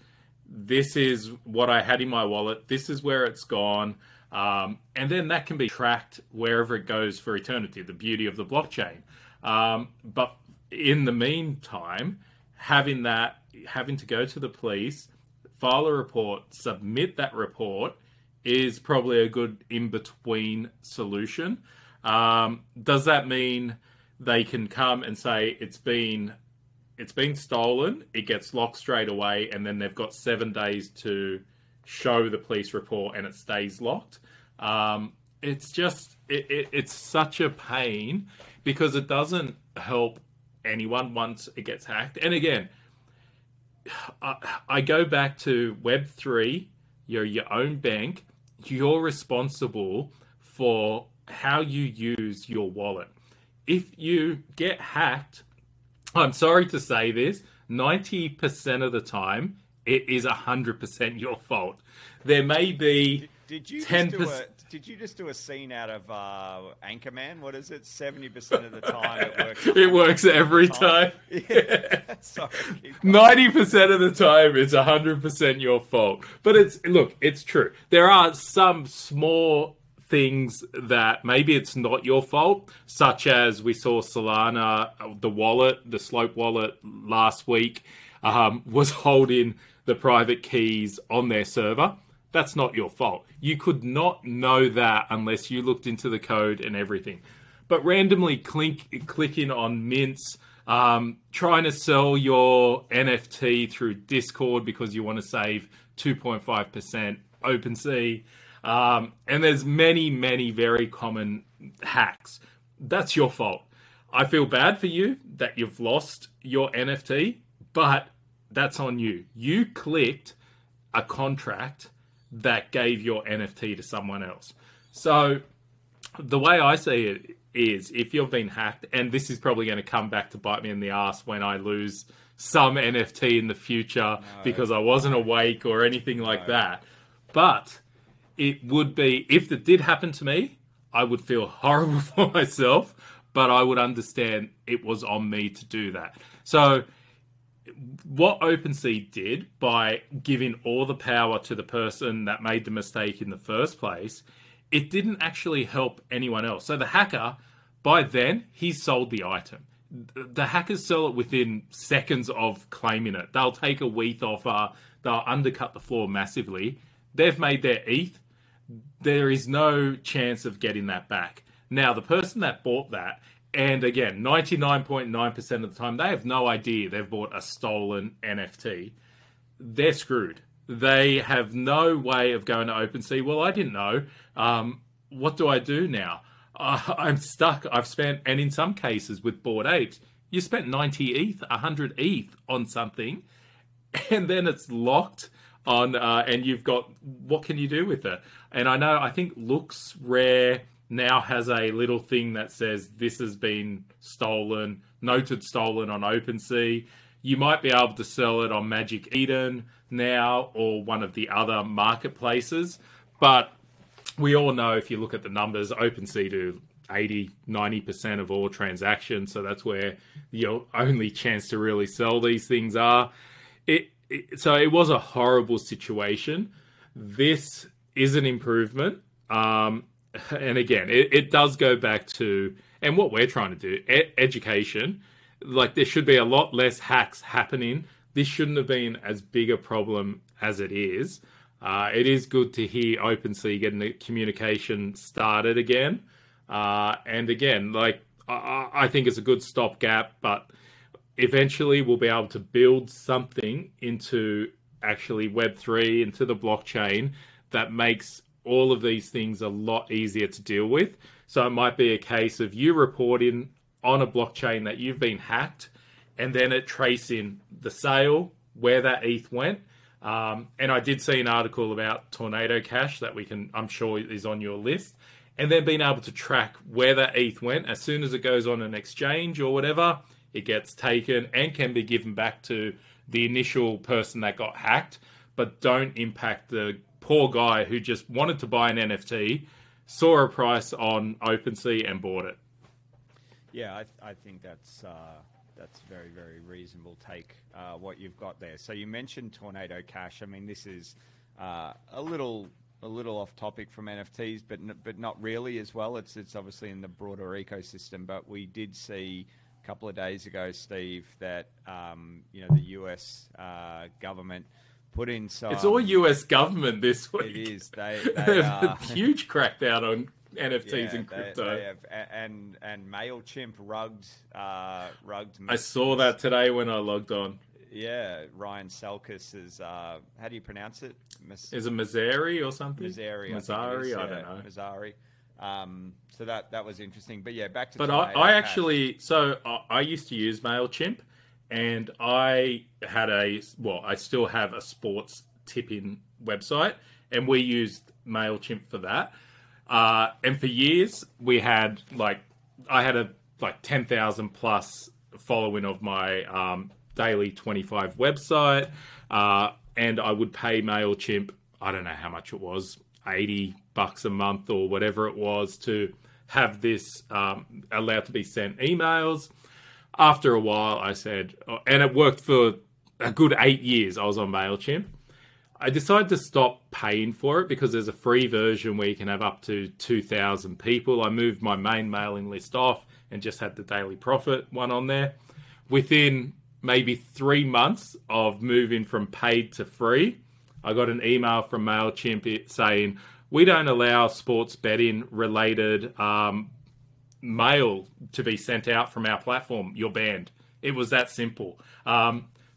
this is what I had in my wallet, this is where it's gone, and then that can be tracked wherever it goes for eternity, the beauty of the blockchain. But in the meantime, having to go to the police, file a report, submit that report is probably a good in-between solution. Does that mean they can come and say it's been stolen, it gets locked straight away, and then they've got 7 days to show the police report and it stays locked? It's just, it's such a pain because it doesn't help anyone once it gets hacked. And again, I go back to Web3, you're your own bank, you're responsible for how you use your wallet. If you get hacked, I'm sorry to say this, 90% of the time, it is 100% your fault. There may be 10%. Did you just do a scene out of Anchorman? What is it? 70% of the time it works. It works every time. Yeah. Sorry. 90% of the time it's 100% your fault. But it's true. There are some small things that maybe it's not your fault, such as we saw Solana, the Slope wallet last week, was holding the private keys on their server. That's not your fault. You could not know that unless you looked into the code and everything. But randomly clicking on mints, trying to sell your NFT through Discord because you want to save 2.5% Opensea. And there's many very common hacks. That's your fault. I feel bad for you that you've lost your NFT, but that's on you. You clicked a contract that gave your NFT to someone else. So the way I see it is, if you've been hacked, and this is probably going to come back to bite me in the ass when I lose some NFT in the future because I wasn't awake or anything like that. But it would be, if it did happen to me, I would feel horrible for myself, but I would understand it was on me to do that. So what Opensea did by giving all the power to the person that made the mistake in the first place, it didn't actually help anyone else. So the hacker, by then, he's sold the item. The hackers sell it within seconds of claiming it. They'll take a ETH offer. They'll undercut the floor massively. They've made their ETH. There is no chance of getting that back. Now, the person that bought that, and again, 99.9% of the time, they have no idea they've bought a stolen NFT. They're screwed. They have no way of going to Opensea. Well, I didn't know. What do I do now? I'm stuck. I've spent, and in some cases with Bored Apes, you spent 90 ETH, 100 ETH on something, and then it's locked on, and you've got, what can you do with it? And I think Looks Rare now has a little thing that says this has been stolen, noted stolen on Opensea. You might be able to sell it on Magic Eden now or one of the other marketplaces. But we all know, if you look at the numbers, Opensea do 80-90% of all transactions. So that's where your only chance to really sell these things are. So it was a horrible situation. This is an improvement. And again, it does go back to, and what we're trying to do, education. Like, there should be a lot less hacks happening. This shouldn't have been as big a problem as it is. It is good to hear Opensea getting the communication started again. And again, like, I think it's a good stopgap, but eventually we'll be able to build something into actually Web3, into the blockchain, that makes all of these things a lot easier to deal with. So it might be a case of you reporting on a blockchain that you've been hacked, and then it tracing the sale, where that ETH went. And I did see an article about Tornado Cash that I'm sure is on your list. And then being able to track where that ETH went, as soon as it goes on an exchange or whatever, it gets taken and can be given back to the initial person that got hacked, but don't impact the poor guy who just wanted to buy an NFT, saw a price on Opensea and bought it. Yeah, I think that's very, very reasonable take, what you've got there. So you mentioned Tornado Cash. I mean, this is a little off topic from NFTs, but not really as well. It's obviously in the broader ecosystem. But we did see a couple of days ago, Steve, that the US government put in some... It's all US government this week. It is. They a huge crackdown on NFTs and crypto. They have, and MailChimp rugged. I saw that today when I logged on. Yeah, Ryan Selkis is. How do you pronounce it? Is it Mazzari or something? Mazzari, I don't know. Mazzari. So that was interesting. But yeah, back to. But I actually, so I used to use MailChimp. And I still have a sports tipping website, and we used MailChimp for that. And for years, I had a 10,000 plus following of my daily 25 website, and I would pay MailChimp, I don't know how much it was, $80 a month or whatever it was, to have this allowed to be sent emails. After a while, I said, and it worked for a good 8 years, I was on MailChimp. I decided to stop paying for it because there's a free version where you can have up to 2,000 people. I moved my main mailing list off and just had the Daily Profit one on there. Within maybe 3 months of moving from paid to free, I got an email from MailChimp saying, we don't allow sports betting related mail to be sent out from our platform. You're banned. It was that simple.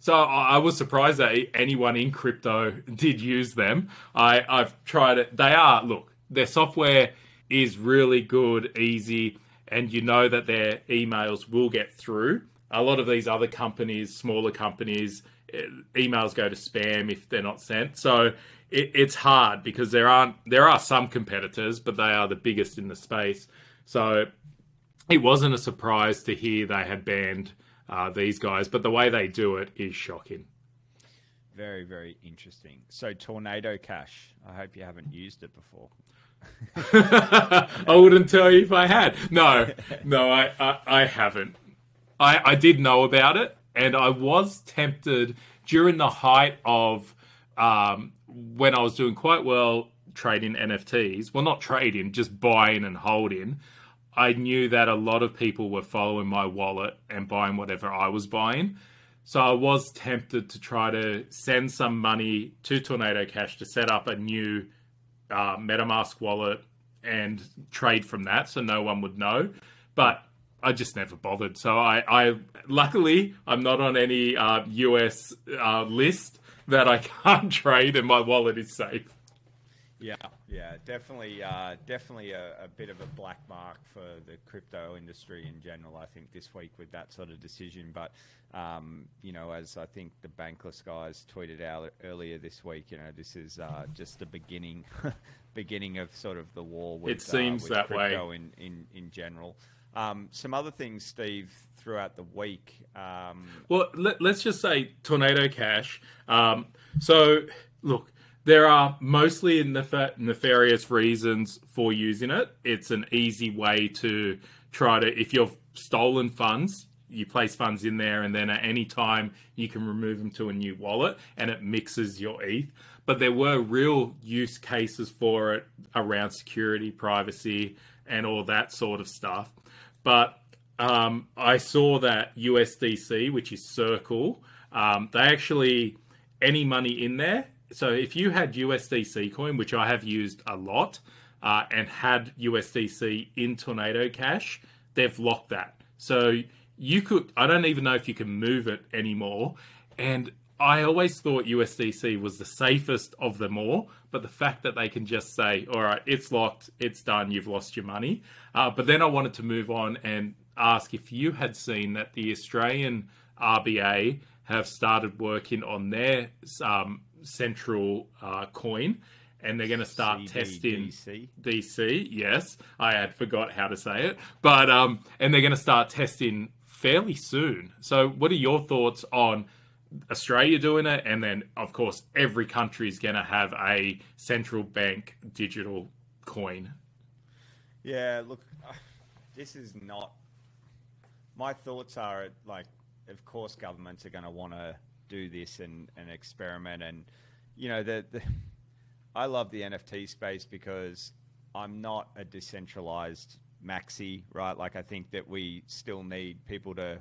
So I was surprised that anyone in crypto did use them. I've tried it. Their software is really good, easy, and you know that their emails will get through. A lot of these other companies, smaller companies, emails go to spam if they're not sent. So it's hard because there are some competitors, but they are the biggest in the space. So it wasn't a surprise to hear they had banned these guys, but the way they do it is shocking. Very, very interesting. So Tornado Cash, I hope you haven't used it before. I wouldn't tell you if I had. No, I haven't. I did know about it, and I was tempted during the height of when I was doing quite well trading NFTs. Well, not trading, just buying and holding. I knew that a lot of people were following my wallet and buying whatever I was buying. So I was tempted to try to send some money to Tornado Cash to set up a new MetaMask wallet and trade from that so no one would know. But I just never bothered. So I luckily, I'm not on any US list that I can't trade and my wallet is safe. Yeah, definitely a bit of a black mark for the crypto industry in general, I think, this week with that sort of decision. But, as I think the Bankless guys tweeted out earlier this week, this is just the beginning of sort of the war with, it seems with that crypto way. in general. Some other things, Steve, throughout the week. Well, let's just say Tornado Cash. So, look, there are mostly nefarious reasons for using it. It's an easy way to try to, if you've stolen funds, you place funds in there and then at any time you can remove them to a new wallet and it mixes your ETH. But there were real use cases for it around security, privacy, and all that sort of stuff. But I saw that USDC, which is Circle, they actually, any money in there, so if you had USDC coin, which I have used a lot, and had USDC in Tornado Cash, they've locked that. So you could, I don't even know if you can move it anymore. And I always thought USDC was the safest of them all, but the fact that they can just say, all right, it's locked, it's done, you've lost your money. But then I wanted to move on and ask if you had seen that the Australian RBA have started working on their central coin, and they're going to start testing DC. Yes, I had forgot how to say it, but and they're going to start testing fairly soon. So, what are your thoughts on Australia doing it, and then of course every country is going to have a central bank digital coin? Yeah, look, this is not. My thoughts are like, of course, governments are going to want to do this and experiment, and I love the NFT space because I'm not a decentralized maxi, right? Like, I think that we still need people to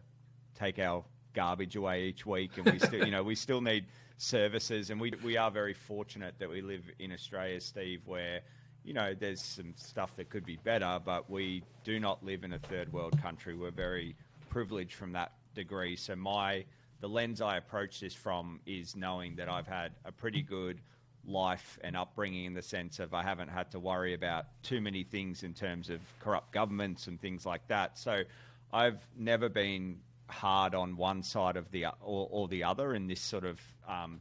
take our garbage away each week, and we still we still need services, and we are very fortunate that we live in Australia, Steve, where there's some stuff that could be better, but we do not live in a third world country. We're very privileged from that degree. So the lens I approach this from is knowing that I've had a pretty good life and upbringing, in the sense of I haven't had to worry about too many things in terms of corrupt governments and things like that. So I've never been hard on one side of the or the other in this sort of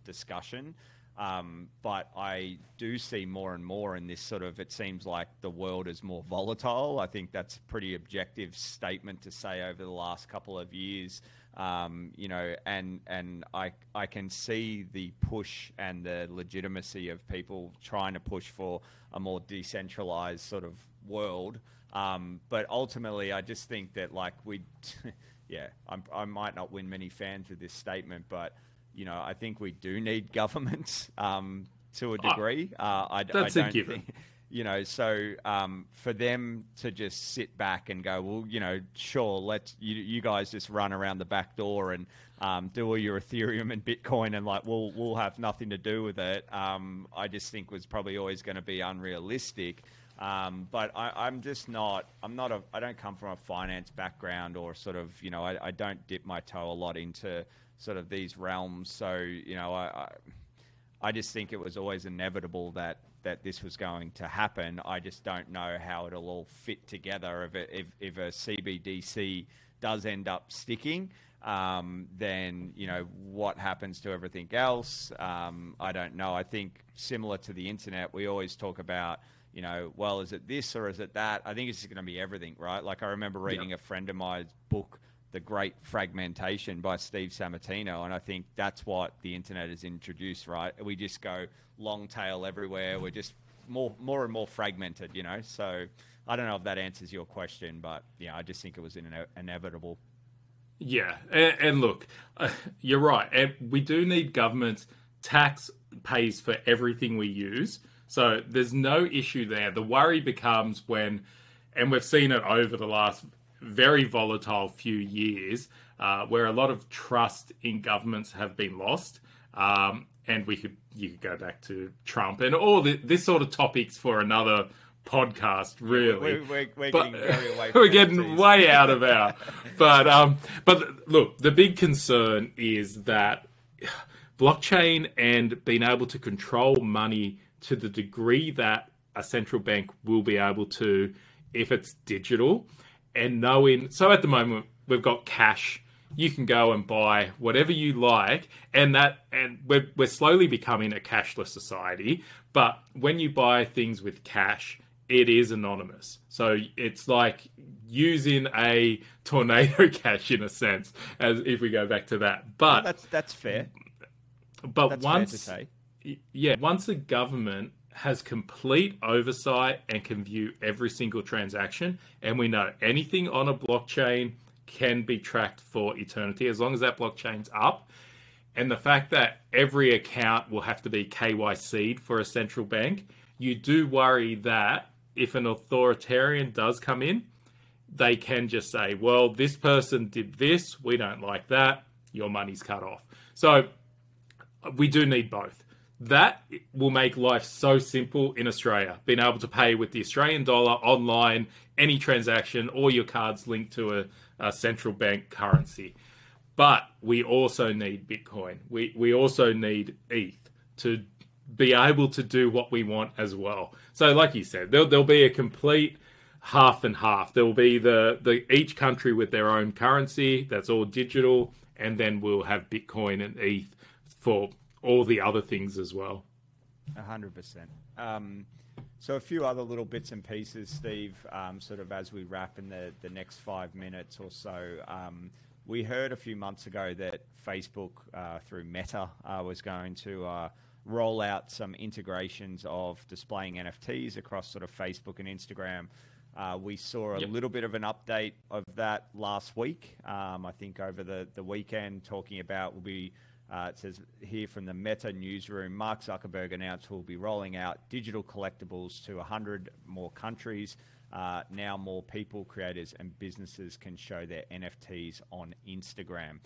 discussion. But I do see more and more in this sort of, it seems like the world is more volatile. I think that's a pretty objective statement to say over the last couple of years. And I can see the push and the legitimacy of people trying to push for a more decentralized sort of world. But ultimately, I just think that I might not win many fans with this statement, but I think we do need governments to a degree. I don't think, so for them to just sit back and go, well, sure, let's you guys just run around the back door and do all your Ethereum and Bitcoin, and we'll have nothing to do with it. I just think was probably always going to be unrealistic. But I'm just not. I don't come from a finance background, or sort of, I don't dip my toe a lot into sort of these realms. So, I just think it was always inevitable that this was going to happen. I just don't know how it'll all fit together. If a CBDC does end up sticking, then, what happens to everything else? I don't know. I think similar to the internet, we always talk about, well, is it this or is it that? I think it's just going to be everything, right? Like, I remember reading a friend of mine's book, The Great Fragmentation by Steve Sammartino, and I think that's what the internet has introduced, right? We just go long tail everywhere. We're just more and more fragmented, So I don't know if that answers your question, but yeah, I just think it was inevitable. Yeah, and look, you're right. And we do need governments. Tax pays for everything we use, so there's no issue there. The worry becomes when, and we've seen it over the last very volatile few years, where a lot of trust in governments have been lost. And you could go back to Trump and all this sort of topics for another podcast, really. We're getting very away from we're getting way out of our. But look, the big concern is that blockchain and being able to control money to the degree that a central bank will be able to, if it's digital, and knowing. So at the moment, we've got cash. You can go and buy whatever you like, and we're slowly becoming a cashless society. But when you buy things with cash, it is anonymous. So it's like using a tornado cash in a sense, as if we go back to that. But that's fair. But that's once, fair to say. Once a government has complete oversight and can view every single transaction, and we know anything on a blockchain can be tracked for eternity as long as that blockchain's up. And the fact that every account will have to be KYC'd for a central bank, you do worry that if an authoritarian does come in, they can just say, well, this person did this, we don't like that, your money's cut off. So we do need both. That will make life so simple in Australia, being able to pay with the Australian dollar online, any transaction, or your cards linked to a central bank currency. But we also need Bitcoin. We also need ETH to be able to do what we want as well. So like you said, there'll be a complete half and half. There will be the each country with their own currency that's all digital, and then we'll have Bitcoin and ETH for all the other things as well. 100%. So a few other little bits and pieces, Steve, sort of as we wrap in the next 5 minutes or so. We heard a few months ago that Facebook, through Meta, was going to roll out some integrations of displaying NFTs across sort of Facebook and Instagram. We saw a little bit of an update of that last week. I think over the weekend, talking about it says here from the Meta newsroom, Mark Zuckerberg announced we'll be rolling out digital collectibles to 100 more countries. Now more people, creators, and businesses can show their NFTs on Instagram.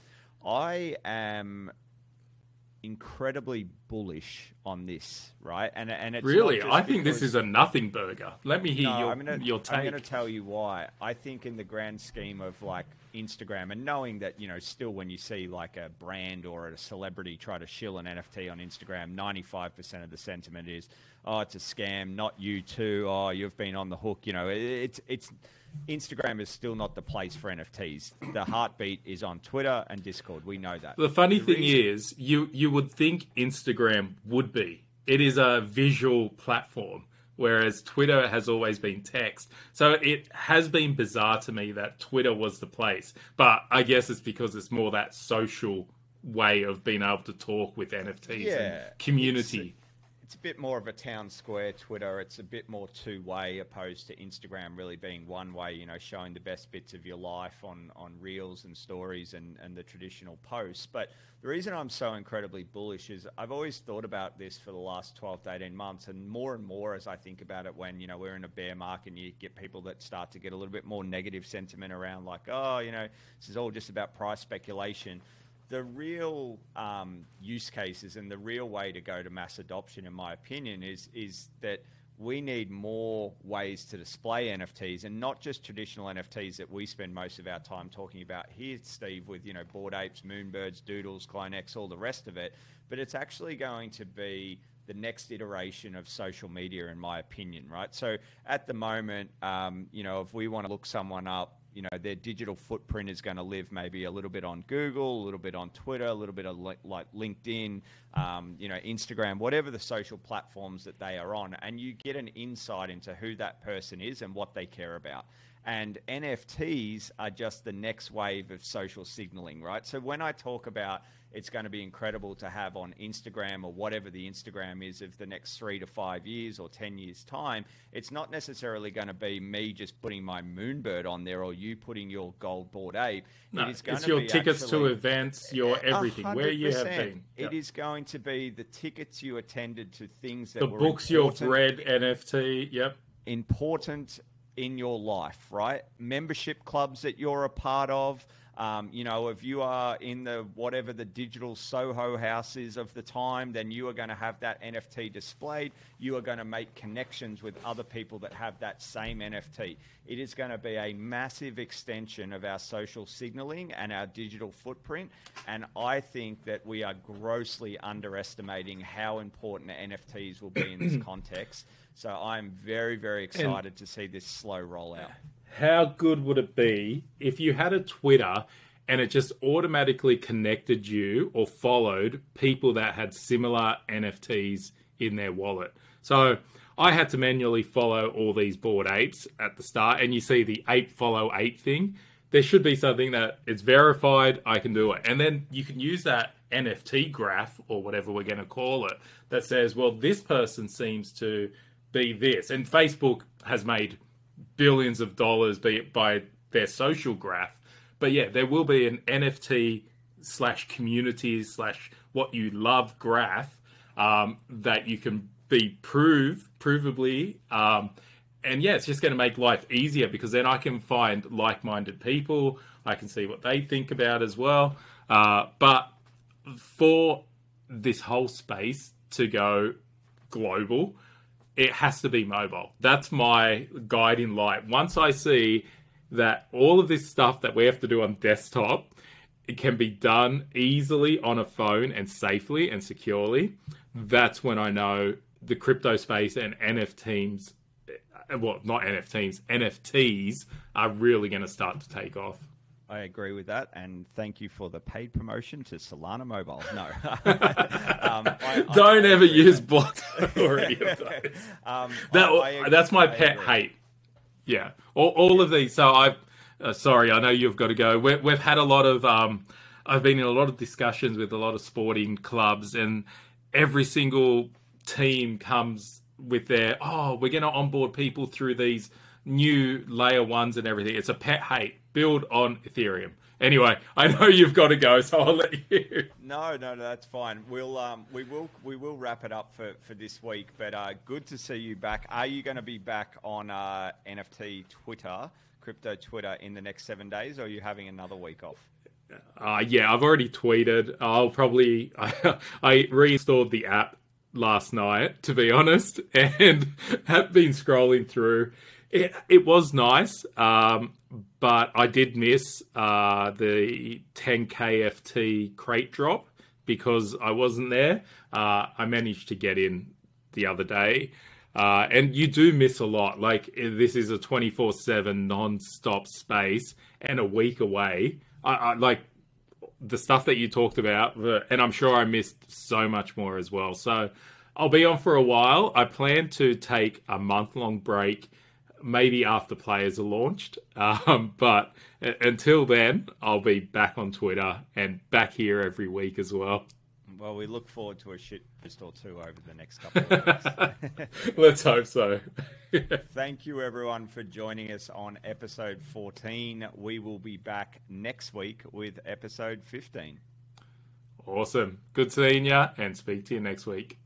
I am incredibly bullish on this, right? And it's really, I think this is a nothing burger. Let me hear your take. I'm going to tell you why. I think in the grand scheme of like Instagram, and knowing that, still when you see like a brand or a celebrity try to shill an NFT on Instagram, 95% of the sentiment is, oh, it's a scam, not you too. Oh, you've been on the hook. It's Instagram is still not the place for NFTs. The heartbeat is on Twitter and Discord. We know that. The funny thing is, you would think Instagram would be. It is a visual platform, whereas Twitter has always been text. So it has been bizarre to me that Twitter was the place. But I guess it's because it's more that social way of being able to talk with NFTs and community. It's a bit more of a town square Twitter. It's a bit more two-way opposed to Instagram really being one way, showing the best bits of your life on reels and stories and the traditional posts. But the reason I'm so incredibly bullish is I've always thought about this for the last 12 to 18 months, and more as I think about it when, we're in a bear market and you get people that start to get a little bit more negative sentiment around like, oh, this is all just about price speculation. The real use cases and the real way to go to mass adoption, in my opinion, is that we need more ways to display NFTs, and not just traditional NFTs that we spend most of our time talking about here, Steve, with, Bored Apes, Moonbirds, Doodles, CloneX, all the rest of it. But it's actually going to be the next iteration of social media, in my opinion, right? So at the moment, if we want to look someone up, their digital footprint is going to live maybe a little bit on Google, a little bit on Twitter, a little bit of like LinkedIn, Instagram, whatever the social platforms that they are on. And you get an insight into who that person is and what they care about. And NFTs are just the next wave of social signaling, right? So when I talk about it's going to be incredible to have on Instagram or whatever the Instagram is of the next 3 to 5 years or 10 years time, it's not necessarily going to be me just putting my Moonbird on there or you putting your gold Bored Ape. No, it's going it's to your be tickets actually, to events, your everything, 100%. where you have been. It is going to be the tickets you attended to things that The were books you've read, NFT, yep. important in your life, right? Membership clubs that you're a part of. If you are in whatever the digital Soho house is of the time, then you are going to have that NFT displayed. You are going to make connections with other people that have that same NFT. It is going to be a massive extension of our social signaling and our digital footprint. And I think that we are grossly underestimating how important NFTs will be in this context. So I'm very, very excited to see this slow rollout. How good would it be if you had a Twitter and it just automatically connected you or followed people that had similar NFTs in their wallet? So I had to manually follow all these Bored Apes at the start, and you see the ape follow ape thing. There should be something that it's verified, I can do it. And then you can use that NFT graph or whatever we're going to call it that says, well, this person seems to be this. And Facebook has made billions of dollars by their social graph. But yeah, there will be an NFT /communities/ what you love graph that you can be provably. And yeah, it's just going to make life easier because then I can find like-minded people. I can see what they think about as well. But for this whole space to go global, it has to be mobile. That's my guiding light. Once I see that all of this stuff that we have to do on desktop, it can be done easily on a phone and safely and securely, that's when I know the crypto space and NFTs, well, not NFTs, NFTs are really going to start to take off. I agree with that, and thank you for the paid promotion to Solana Mobile. No. Don't ever use bots or any of those. That's my pet hate. Yeah, all of these. So sorry, I know you've got to go. We've had a lot of, I've been in a lot of discussions with a lot of sporting clubs, and every single team comes with their, we're going to onboard people through these new layer ones and everything. It's a pet hate. Build on Ethereum. Anyway, I know you've got to go, so I'll let you. No, that's fine. We will wrap it up for this week. But good to see you back. Are you going to be back on NFT Twitter, crypto Twitter, in the next 7 days, or are you having another week off? Yeah, I've already tweeted. I'll probably I reinstalled the app last night, to be honest, and have been scrolling through. It was nice, but I did miss the 10 KFT crate drop because I wasn't there. I managed to get in the other day, and you do miss a lot. Like, this is a 24/7 non-stop space and a week away. I like the stuff that you talked about, and I'm sure I missed so much more as well. So I'll be on for a while. I plan to take a month-long break, maybe after players are launched. But until then, I'll be back on Twitter and back here every week as well. Well, we look forward to a shit post or two over the next couple of weeks. Let's hope so. Thank you, everyone, for joining us on episode 14. We will be back next week with episode 15. Awesome. Good seeing you, and speak to you next week.